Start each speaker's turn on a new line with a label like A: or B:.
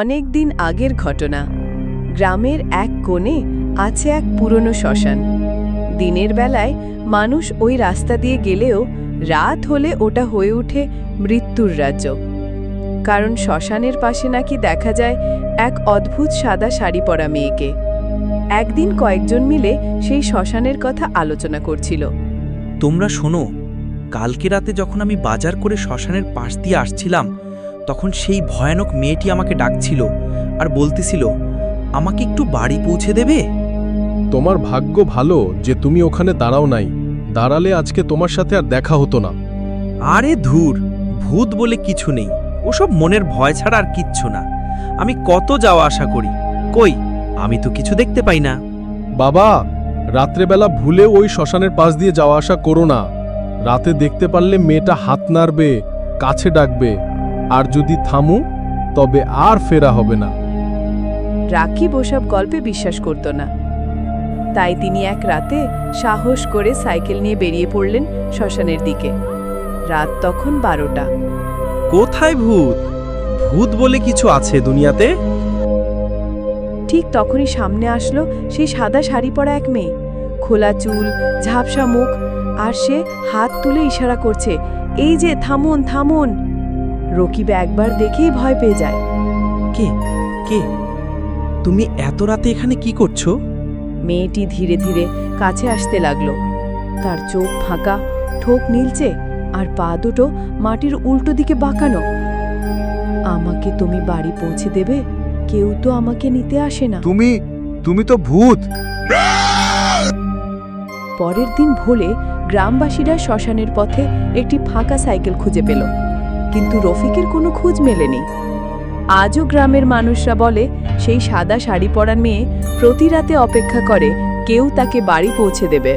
A: অনেক দিন আগের ঘটনা। গ্রামের এক কোণে আছে এক পুরনো শ্মশান। দিনের বেলায় মানুষ ওই রাস্তা দিয়ে গেলেও রাত হলে ওটা হয়ে ওঠে মৃত্যুর রাজ্য। কারণ শ্মশানের পাশে নাকি দেখা যায় এক অদ্ভুত সাদা শাড়ি পরা মেয়েকে। একদিন কয়েকজন মিলে সেই শ্মশানের কথা আলোচনা করছিল।
B: তোমরা শোনো, কালকে রাতে যখন আমি বাজার করে শ্মশানের পাশ দিয়ে আসছিলাম, তখন সেই ভয়ানক মেয়েটি আমাকে ডাকছিল আর বলতেছিল, আমাকে একটু বাড়ি পৌঁছে দেবে?
C: তোমার ভাগ্য ভালো যে তুমি ওখানে দাঁড়াও নাই, দাঁড়ালে আজকে তোমার সাথে আর দেখা হতো না।
B: আরে ধুর, ভূত বলে কিছু নেই, ওসব মনের ভয় ছাড়া আর কিচ্ছু না। আমি কত যাওয়া আসা করি, কই আমি তো কিছু দেখতে পাই না।
C: বাবা, রাত্রেবেলা ভুলেও ওই শ্মশানের পাশ দিয়ে যাওয়া আসা করো না। রাতে দেখতে পারলে মেয়েটা হাত নাড়বে, কাছে ডাকবে, আর যদি থামু তবে আর ফেরা হবে না।
A: রাকিব ওসব গল্পে বিশ্বাস করত না। তাই তিনি এক রাতে সাহস করে সাইকেল নিয়ে বেরিয়ে পড়লেন শ্মশানের দিকে। রাত তখন 12টা।
B: কোথায় ভূত? ভূত বলে কিছু আছে দুনিয়াতে?
A: ঠিক তখনই সামনে আসলো সেই সাদা শাড়ি পরা এক মেয়ে। খোলা চুল, ঝাপসা মুখ, আর সে হাত তুলে ইশারা করছে, এই যে থামুন থামুন। রকিব একবার দেখেই ভয় পেয়ে যায়।
B: কে কে তুমি এত রাতে এখানে কি করছো?
A: মেয়েটি ধীরে ধীরে কাছে আসতে লাগলো। তার চোখ ফাঁকা, ঠোক নীলচে, আর পা দুটো মাটির উল্টো দিকে বাঁকানো। আমাকে তুমি বাড়ি পৌঁছে দেবে? কেউ তো আমাকে নিতে আসে না।
D: তুমি তো ভূত।
A: পরের দিন ভোরে গ্রামবাসীরা শ্মশানের পথে একটি ফাঁকা সাইকেল খুঁজে পেল, কিন্তু রফিকের কোনো খোঁজ মেলেনি। আজও গ্রামের মানুষরা বলে সেই সাদা শাড়ি পরা মেয়ে প্রতি রাতে অপেক্ষা করে কেউ তাকে বাড়ি পৌঁছে দেবে।